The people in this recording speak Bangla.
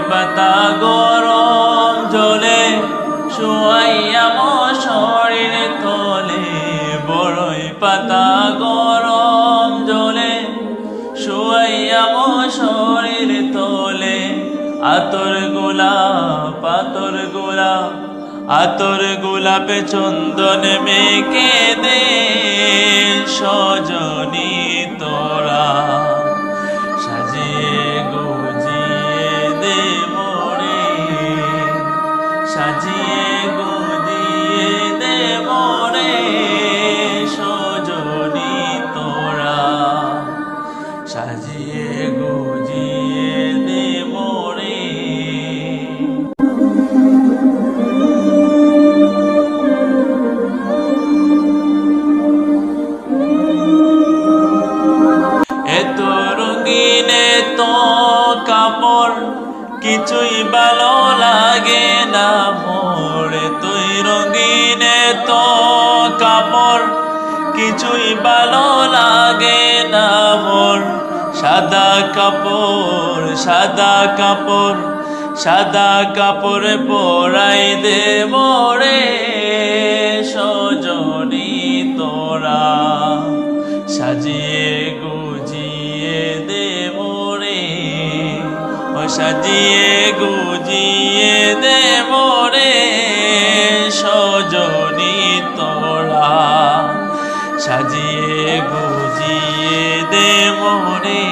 পাতা গরম জলে শুয়াইয়া মশারির তলে, বড়ই পাতা গরম জলে শুয়াইয়া মশারির তলে। আতর গোলাপ আতর গোলাপ আতর গোলাপে চন্দন মেখে দে সজনী তোরা, সাজিয়ে গুজিয়ে দে মোরে, সাজিয়ে গুজিয়ে দে মোরে সজনী তোরা, সাজিয়ে গুজিয়ে দে মোরে। এত রঙিন এত কাপড় কিছুই ভালো লাগে না মোর, এতই রঙিন এত কাপড় কিছুই ভালো লাগে না মোর। সাদা কাপড় সাদা কাপড় সাদা কাপড় পরাই দে মোরে সজনী তোরা, সাজিয়ে গুজিয়ে দে মোরে, ও সাজিয়ে গুজিয়ে দে মোরে সজনী তোরা, সাজিয়ে গুজিয়ে দে মোরে।